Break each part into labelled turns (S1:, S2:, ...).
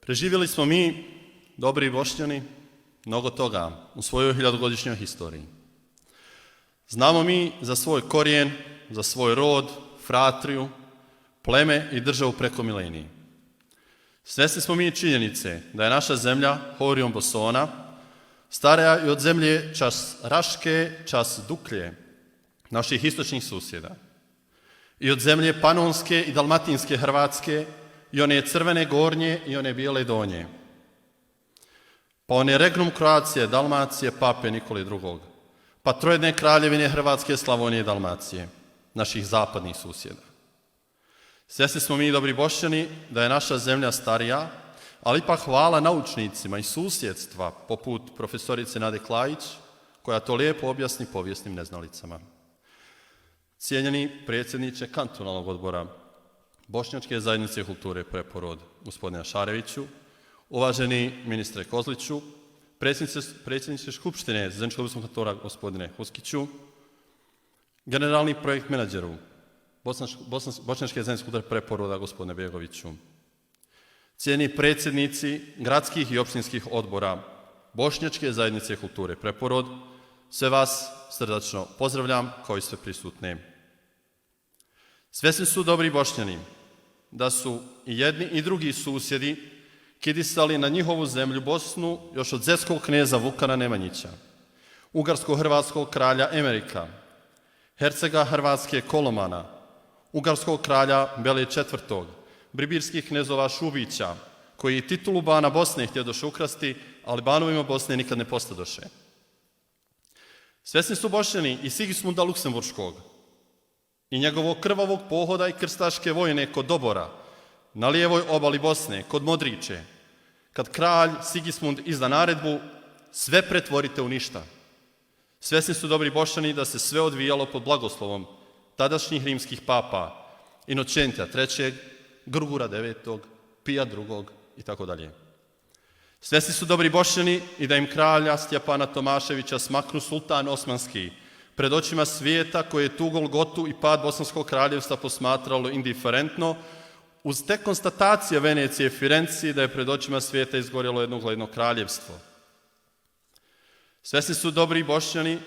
S1: Preživjeli smo mi, dobri Bošnjani, mnogo toga u svojoj 1000-godišnjoj historiji. Znamo mi za svoj korijen, za svoj rod, fratriju, pleme i državu preko mileniji. Svjesni smo mi činjenice da je naša zemlja, Horion Bosona, starija i od zemlje čas Raške, čas Duklje, naših istočnih susjeda. I od zemlje Panonske i Dalmatinske Hrvatske, i one crvene gornje i one bijele donje. Pa one regnum Kroacije, Dalmacije, Pape Nikole II. Pa trojedne kraljevine Hrvatske, Slavonije i Dalmacije, naših zapadnih susjeda. Svjesni smo mi, dobri Bošnjani, da je naša zemlja starija, ali ipak hvala naučnicima i susjedstva, poput profesorice Nade Klajić, koja to lijepo objasni povijesnim neznalicama. Cijenjeni predsjedniče kantonalnog odbora Bošnjačke zajednice kulture Preporod, gospodina Šareviću, uvaženi ministre Kozliću, predsjedniče Skupštine Zeničko-dobojskog kantona, gospodine Huskiću, generalni projekt menadžeru Bošnjačke zajednice kulture Preporoda, gospodine Begoviću, cijeni predsjednici gradskih i općinskih odbora Bošnjačke zajednice kulture Preporod, sve vas srdačno pozdravljam kao i sve prisutne. Svjesni su dobri Bošnjani da su i jedni i drugi susjedi kidisali na njihovu zemlju Bosnu još od zetskog kneza Vukana Nemanjića, ugarsko-hrvatskog kralja Emerika, hercega Hrvatske Kolomana, ugarskog kralja Bele IV, bribirskih knezova Šubića, koji titulu bana Bosne htjedoše ukrasti, ali banovima Bosne nikad ne postadoše. Svjesni su Bošnjani i Sigismunda Luksemburškog i njegovog krvavog pohoda i krstaške vojne kod Dobora, na lijevoj obali Bosne, kod Modriče, kad kralj Sigismund izda naredbu, sve pretvorite u ništa. Svjesni su dobri Bošnjani da se sve odvijalo pod blagoslovom tadašnjih rimskih papa, Inocentija III, Grgura IX, Pija II i tako dalje. Svjesni su dobri Bošnjani i da im kralja Stjepana Tomaševića smaknu sultan Osmanski, pred očima svijeta koje je tu Golgotu i pad Bosanskog kraljevstva posmatralo indiferentno, uz te konstatacije Venecije i Firenci da je pred očima svijeta izgorjelo jedno ugledno kraljevstvo. Svjesni su dobri Bošnjani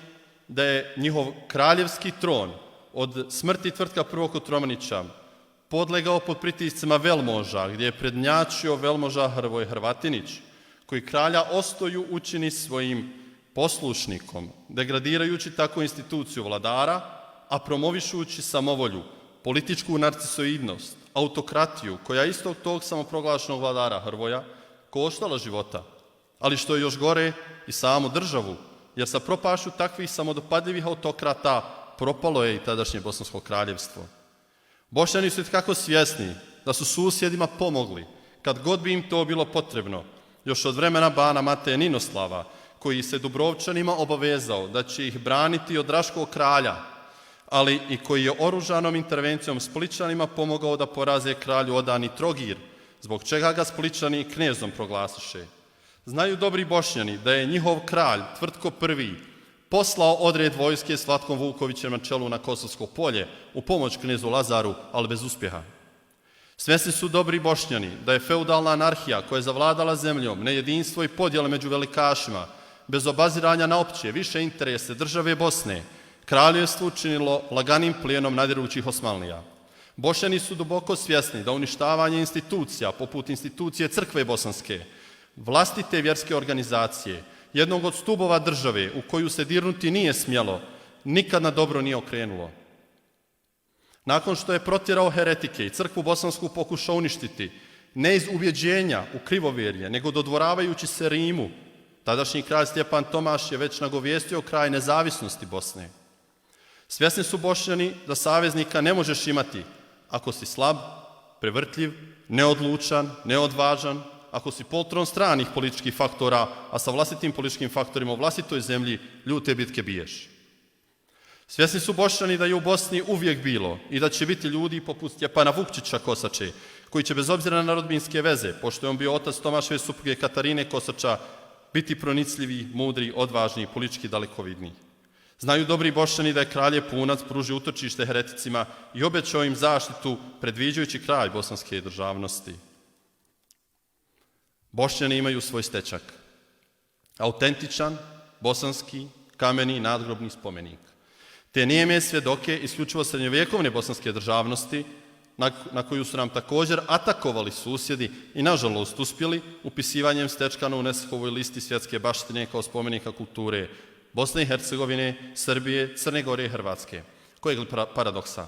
S1: da je njihov kraljevski tron od smrti Tvrtka I. Kotromanića podlegao pod pritiscima velmoža, gdje je prednjačio velmoža Hrvoje Hrvatinić, koji kralja Ostoju učini svojim poslušnikom, degradirajući tako instituciju vladara, a promovišući samovolju, političku narcisoidnost, autokratiju, koja istog tog samoproglašenog vladara Hrvoja koštala života, ali što je još gore i samu državu, jer sa propašću takvih samodopadljivih autokrata propalo je i tadašnje Bosansko kraljevstvo. Bošnjani su itekako svjesni da su susjedima pomogli, kad god bi im to bilo potrebno, još od vremena bana Mateje Ninoslava, koji se Dubrovčanima obavezao da će ih braniti od Raškog kralja, ali i koji je oružanom intervencijom Spličanima pomogao da poraze kralju odani Trogir, zbog čega ga Spličani knezom proglasiše. Znaju dobri Bošnjani da je njihov kralj Tvrtko I poslao odred vojske s Vlatkom Vukovićem na čelu na Kosovsko polje u pomoć knezu Lazaru, ali bez uspjeha. Svjesni su dobri Bošnjani da je feudalna anarhija koja je zavladala zemljom, nejedinstvo i podjele među velikašima, bez obaziranja na opće, više interese države Bosne, kraljevstvo učinilo laganim plijenom nadirućih Osmanlija. Bošnjani su duboko svjesni da uništavanje institucija, poput institucije crkve bosanske, vlastite vjerske organizacije, jednog od stubova države u koju se dirnuti nije smjelo, nikad na dobro nije okrenulo. Nakon što je protjerao heretike i crkvu bosansku pokušao uništiti, ne iz ubjeđenja u krivovjerje, nego dodvoravajući se Rimu, tadašnji kralj Stjepan Tomaš je već nagovijestio kraj nezavisnosti Bosne. Svjesni su Bošnjani da saveznika ne možeš imati ako si slab, prevrtljiv, neodlučan, neodvažan, ako si poltron stranih političkih faktora, a sa vlastitim političkim faktorima u vlastitoj zemlji ljute bitke biješ. Svjesni su Bošnjani da je u Bosni uvijek bilo i da će biti ljudi poput Stjepana Vukčića Kosače, koji će bez obzira na rodbinske veze, pošto je on bio otac Tomaševe supruge Katarine Kosača, biti pronicljivi, mudri, odvažni i politički dalekovidni. Znaju dobri Bošnjani da je kralj Punac pružio utočište hereticima i obećao im zaštitu predviđajući kraj bosanske državnosti. Bošnjani imaju svoj stečak. Autentičan, bosanski, kameni nadgrobni spomenik. Te nijeme svjedoke isključivo srednjovjekovne bosanske državnosti, na koju su nam također atakovali susjedi i nažalost uspjeli upisivanjem stečka na UNESCO-ovoj listi svjetske baštine kao spomenika kulture Bosne i Hercegovine, Srbije, Crne Gore i Hrvatske. Kojeg li paradoksa?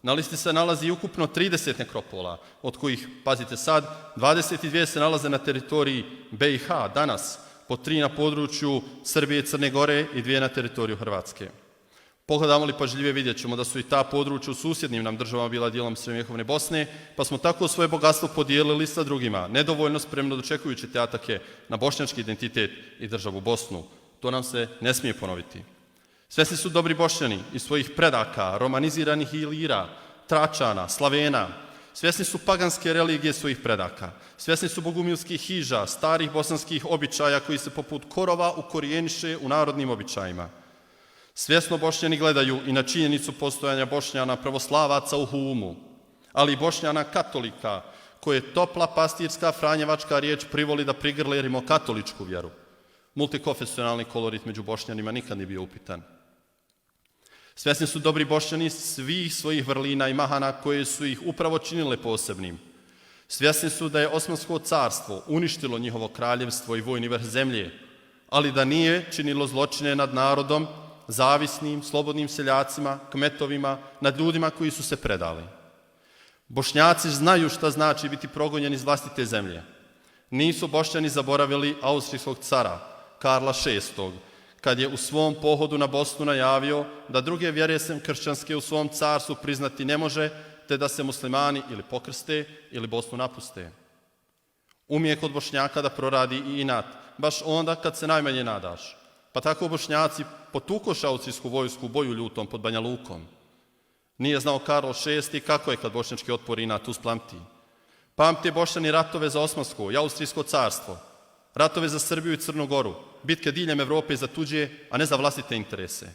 S1: Na listi se nalazi ukupno 30 nekropola, od kojih, pazite sad, 22 se nalaze na teritoriji BiH danas, po 3 na području Srbije i Crne Gore i 2 na teritoriju Hrvatske. Pogledamo li pažljivije vidjet ćemo da su i ta područja u susjednim nam državama bila dijelom srednjovjekovne Bosne, pa smo tako svoje bogatstvo podijelili sa drugima, nedovoljno spremno dočekujući te atake na bošnjački identitet i državu Bosnu. To nam se ne smije ponoviti. Svesni su dobri Bošnjani iz svojih predaka, romaniziranih Ilira, Tračana, Slavena. Svjesni su paganske religije svojih predaka. Svjesni su bogumilskih hiža, starih bosanskih običaja koji se poput korova ukorijeniše u narodnim običajima. Svjesno Bošnjani gledaju i na činjenicu postojanja Bošnjana pravoslavaca u Humu, ali i Bošnjana katolika, koje topla pastirska franjevačka riječ privoli da prigrle jer ima katoličku vjeru. Multikonfesionalni kolorit među Bošnjanima nikad nije bio upitan. Svjesni su dobri Bošnjani svih svojih vrlina i mahana koje su ih upravo činile posebnim. Svjesni su da je Osmansko carstvo uništilo njihovo kraljevstvo i vojni vrh zemlje, ali da nije činilo zločine nad narodom, zavisnim, slobodnim seljacima, kmetovima, nad ljudima koji su se predali. Bošnjaci znaju šta znači biti progonjeni iz vlastite zemlje. Nisu Bošnjani zaboravili austrijskog cara, Karla VI, kad je u svom pohodu na Bosnu najavio da druge vjere sem kršćanske u svom carstvu priznati ne može, te da se muslimani ili pokrste ili Bosnu napuste. Umije kod Bošnjaka da proradi i inat, baš onda kad se najmanje nadaš. Pa tako Bošnjaci potukoše austrijsku vojsku u boju ljutom pod Banja Lukom. Nije znao Karlo VI kako je kad bošnjački otpor inat usplamti. Pamte Bošnjani ratove za Osmansko i Austrijsko carstvo, ratove za Srbiju i Crnu Goru, bitke diljem Evrope za tuđe, a ne za vlastite interese.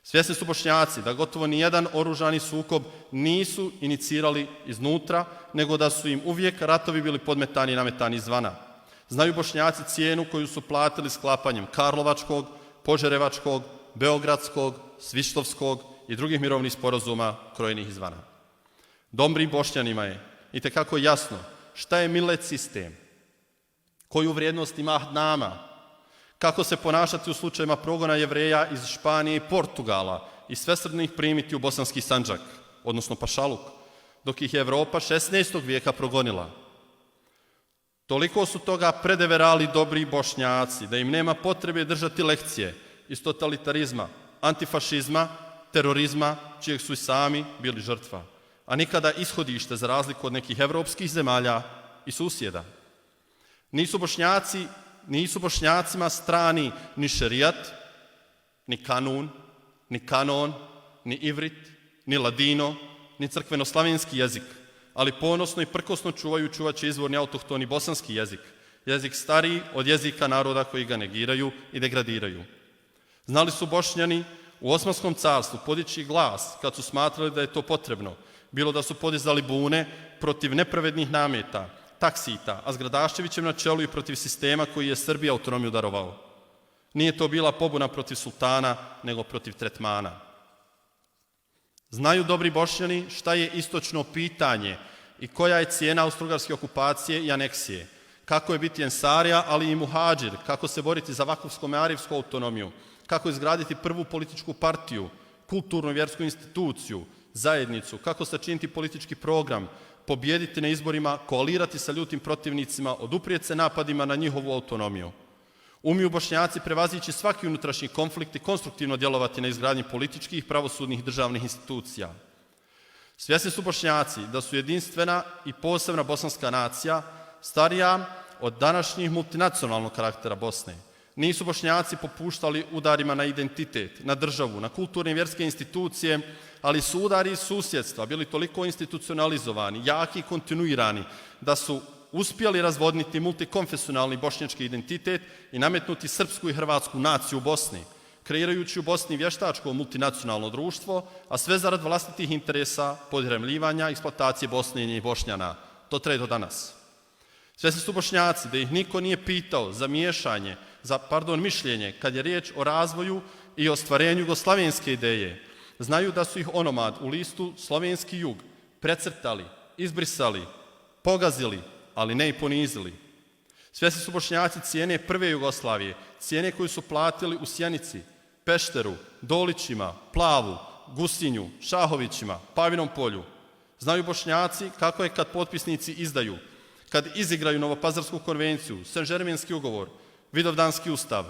S1: Svjesni su Bošnjaci da gotovo nijedan oružani sukob nisu inicirali iznutra, nego da su im uvijek ratovi bili podmetani i nametani izvana. Znaju Bošnjaci cijenu koju su platili sklapanjem Karlovačkog, Požarevačkog, Beogradskog, Svištovskog i drugih mirovnih sporazuma krojenih izvana. Dobrim Bošnjanima je itekako jasno šta je millet sistem, koju vrijednost ima nama, kako se ponašati u slučajima progona Jevreja iz Španije i Portugala i svesrdno ih primiti u bosanski Sandžak, odnosno Pašaluk, dok ih je Evropa 16. vijeka progonila. Toliko su toga predeverali dobri Bošnjaci da im nema potrebe držati lekcije iz totalitarizma, antifašizma, terorizma, čijeg su i sami bili žrtva, a nikada ishodište za razliku od nekih evropskih zemalja i susjeda. Nisu Bošnjacima strani ni šerijat, ni kanun, ni kanon, ni ivrit, ni ladino, ni crkveno-slavenski jezik, ali ponosno i prkosno čuvat će izvorni autohtoni bosanski jezik, jezik stariji od jezika naroda koji ga negiraju i degradiraju. Znali su Bošnjani u Osmanskom carstvu podići glas kad su smatrali da je to potrebno, bilo da su podizali bune protiv nepravednih nameta, taksita, a s Gradaščevićem na čelu i protiv sistema koji je Srbiji autonomiju darovao. Nije to bila pobuna protiv sultana, nego protiv tretmana. Znaju dobri Bošnjani šta je istočno pitanje i koja je cijena austrougarske okupacije i aneksije, kako je biti ensarija, ali i muhađir, kako se boriti za vakufsko-mearivsku autonomiju, kako izgraditi prvu političku partiju, kulturnu i vjersku instituciju, zajednicu, kako sačiniti politički program, pobijediti na izborima, koalirati sa ljutim protivnicima, oduprijeti se napadima na njihovu autonomiju. Umiju Bošnjaci prevazići svaki unutrašnji konflikt i konstruktivno djelovati na izgradnji političkih, pravosudnih državnih institucija. Svjesni su Bošnjaci da su jedinstvena i posebna bosanska nacija, starija od današnjih multinacionalnog karaktera Bosne. Nisu Bošnjaci popuštali udarima na identitet, na državu, na kulturne i vjerske institucije, ali su udari iz susjedstva bili toliko institucionalizovani, jaki i kontinuirani, da su uspjeli razvodniti multikonfesionalni bošnjački identitet i nametnuti srpsku i hrvatsku naciju u Bosni, kreirajući u Bosni vještačko multinacionalno društvo, a sve zarad vlastitih interesa, podremljivanja, eksploatacije Bosne i njenih Bošnjana. To traje do danas. Svjesni su Bošnjaci da ih niko nije pitao za mišljenje kad je riječ o razvoju i ostvarenju jugoslavenske ideje. Znaju da su ih onomad u listu Slovenski jug precrtali, izbrisali, pogazili, ali ne i ponizili. Svjesni su Bošnjaci cijene prve Jugoslavije, cijene koju su platili u Sjenici, Pešteru, Dolićima, Plavu, Gusinju, Šahovićima, Pavinom polju. Znaju Bošnjaci kako je kad potpisnici izdaju, kad izigraju Novopazarsku konvenciju, Senžermenski ugovor, Vidovdanski ustav.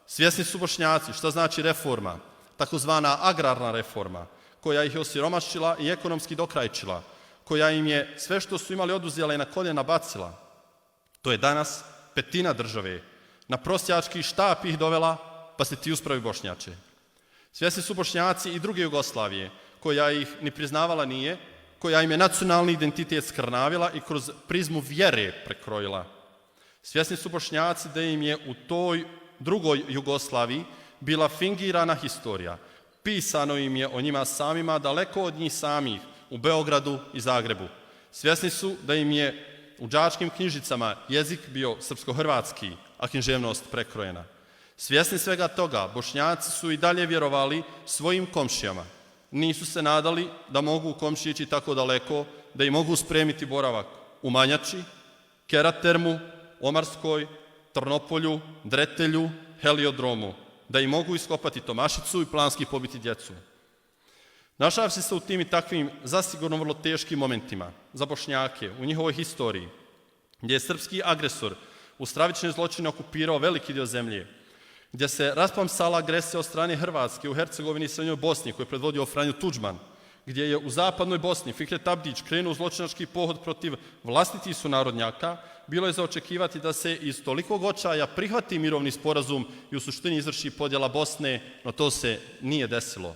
S1: Svjesni su Bošnjaci šta znači reforma, takozvana agrarna reforma, koja ih je osiromašila i ekonomski dokrajčila, koja im je sve što su imali oduzela i na koljena bacila. To je danas petina države. Na prosjački štap ih dovela, pa se ti uspravi Bošnjače. Svjesni su Bošnjaci i druge Jugoslavije, koja ih ni priznavala nije, koja im je nacionalni identitet skrnavila i kroz prizmu vjere prekrojila. Svjesni su Bošnjaci da im je u toj drugoj Jugoslaviji bila fingirana historija. Pisano im je o njima samima daleko od njih samih u Beogradu i Zagrebu. Svjesni su da im je u đačkim knjižicama jezik bio srpsko-hrvatski, a književnost prekrojena. Svjesni svega toga, Bošnjaci su i dalje vjerovali svojim komšijama. Nisu se nadali da mogu komšije ići tako daleko, da im mogu spremiti boravak u Manjači, Keratermu, Omarskoj, Trnopolju, Dretelju, Heliodromu, da im mogu iskopati Tomašicu i planski pobiti djecu. Našavši se u tim i takvim zasigurno vrlo teškim momentima za Bošnjake u njihovoj historiji, gdje je srpski agresor u stravične zločine okupirao veliki dio zemlje, gdje se rasplamsala agresija od strane Hrvatske u Hercegovini i Srednjoj Bosni koju je predvodio Franjo Tudžman, gdje je u zapadnoj Bosni Fikret Abdić krenuo u zločinački pohod protiv vlastitih sunarodnjaka, bilo je za očekivati da se iz tolikog očaja prihvati mirovni sporazum i u suštini izvrši podjela Bosne, no to se nije desilo.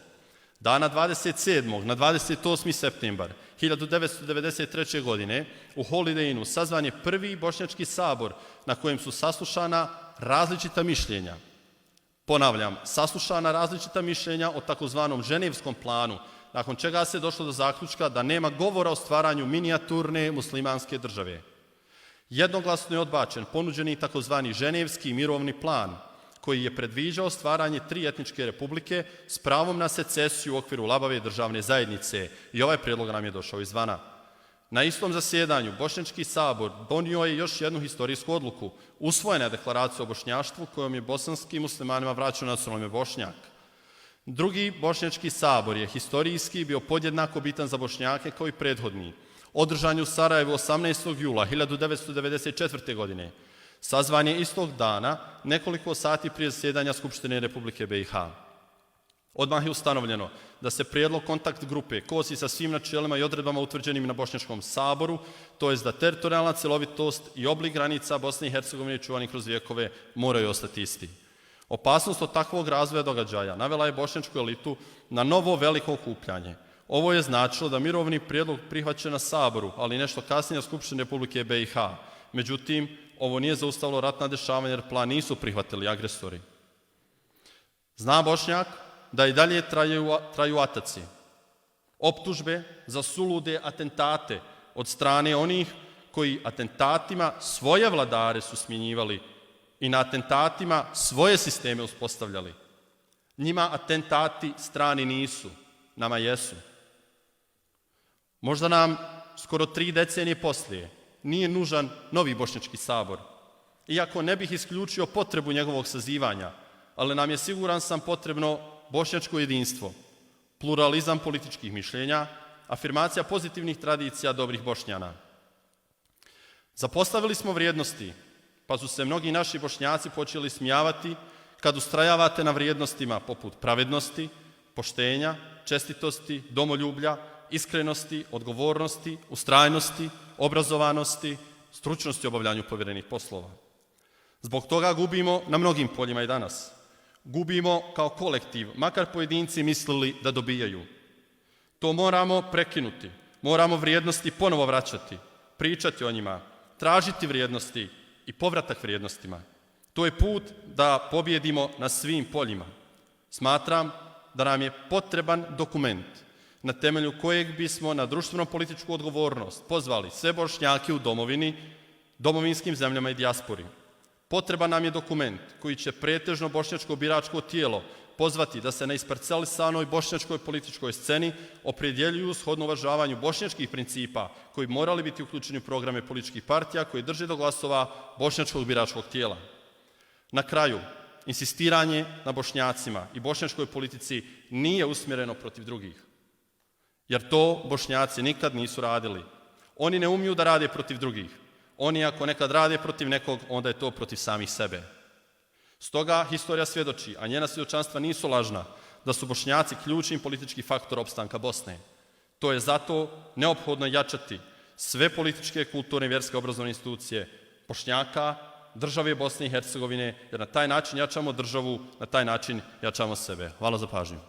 S1: Dana 27. na 28. septembar 1993. godine u Holiday Innu sazvan je prvi bošnjački sabor na kojem su saslušana različita mišljenja. Ponavljam, saslušana različita mišljenja o takozvanom ženevskom planu, nakon čega se došlo do zaključka da nema govora o stvaranju minijaturne muslimanske države. Jednoglasno je odbačen ponuđeni takozvani ženevski mirovni plan, koji je predviđao stvaranje 3 etničke republike s pravom na secesiju u okviru labave državne zajednice i ovaj prijedlog nam je došao izvana. Na istom zasjedanju Bošnjački sabor donio je još jednu historijsku odluku. Usvojena je deklaracija o bošnjaštvu kojom je bosanskim muslimanima vraćeno nacionalno ime Bošnjak. Drugi Bošnjački sabor je historijski bio podjednako bitan za Bošnjake kao i prethodni. Održan je u Sarajevu 18. jula 1994. godine. Sazvan je istog dana, nekoliko sati prije zasjedanja Skupštine Republike BiH. Odmah je ustanovljeno da se prijedlog kontakt grupe kosi sa svim načelima i odredbama utvrđenim na Bošnjačkom saboru, to jest da teritorijalna celovitost i oblik granica Bosne i Hercegovine čuvani kroz vijekove moraju ostati isti. Opasnost od takvog razvoja događaja navela je bošnjačku elitu na novo veliko okupljanje. Ovo je značilo da mirovni prijedlog prihvaćen na saboru, ali nešto kasnije na Skupštini Republike BiH. Međutim, ovo nije zaustavilo ratna dešavanja jer plan nisu prihvatili agresori. Zna Bošnjak da i dalje traju ataci, optužbe za sulude atentate od strane onih koji atentatima svoje vladare su smjenjivali i na atentatima svoje sisteme uspostavljali. Njima atentati strani nisu, nama jesu. Možda nam skoro 3 decenije poslije nije nužan novi Bošnjački sabor, iako ne bih isključio potrebu njegovog sazivanja, ali nam je siguran sam potrebno bošnjačko jedinstvo, pluralizam političkih mišljenja, afirmacija pozitivnih tradicija dobrih Bošnjana. Zapostavili smo vrijednosti, pa su se mnogi naši Bošnjaci počeli smijavati kad ustrajavate na vrijednostima poput pravednosti, poštenja, čestitosti, domoljublja, iskrenosti, odgovornosti, ustrajnosti, obrazovanosti, stručnosti u obavljanju povjerenih poslova. Zbog toga gubimo na mnogim poljima i danas. Gubimo kao kolektiv, makar pojedinci mislili da dobijaju. To moramo prekinuti, moramo vrijednosti ponovo vraćati, pričati o njima, tražiti vrijednosti i povratak vrijednostima. To je put da pobjedimo na svim poljima. Smatram da nam je potreban dokument na temelju kojeg bismo na društveno-političku odgovornost pozvali sve Bošnjake u domovini domovinskim zemljama i dijaspori. Potreban nam je dokument koji će pretežno bošnjačko biračko tijelo pozvati da se na isparcelisanoj bošnjačkoj političkoj sceni opredjeljuju shodno uvažavanju bošnjačkih principa koji bi morali biti uključeni u programe političkih partija koji drže do glasova bošnjačkog biračkog tijela. Na kraju, insistiranje na Bošnjacima i bošnjačkoj politici nije usmjereno protiv drugih, jer to Bošnjaci nikad nisu radili. Oni ne umiju da rade protiv drugih. Oni ako nekad rade protiv nekog, onda je to protiv samih sebe. Stoga historija svjedoči, a njena svjedočanstva nisu lažna, da su Bošnjaci ključni politički faktor opstanka Bosne. To je zato neophodno jačati sve političke, kulturne i vjerske obrazovne institucije Bošnjaka, države Bosne i Hercegovine, jer na taj način jačamo državu, na taj način jačamo sebe. Hvala za pažnju.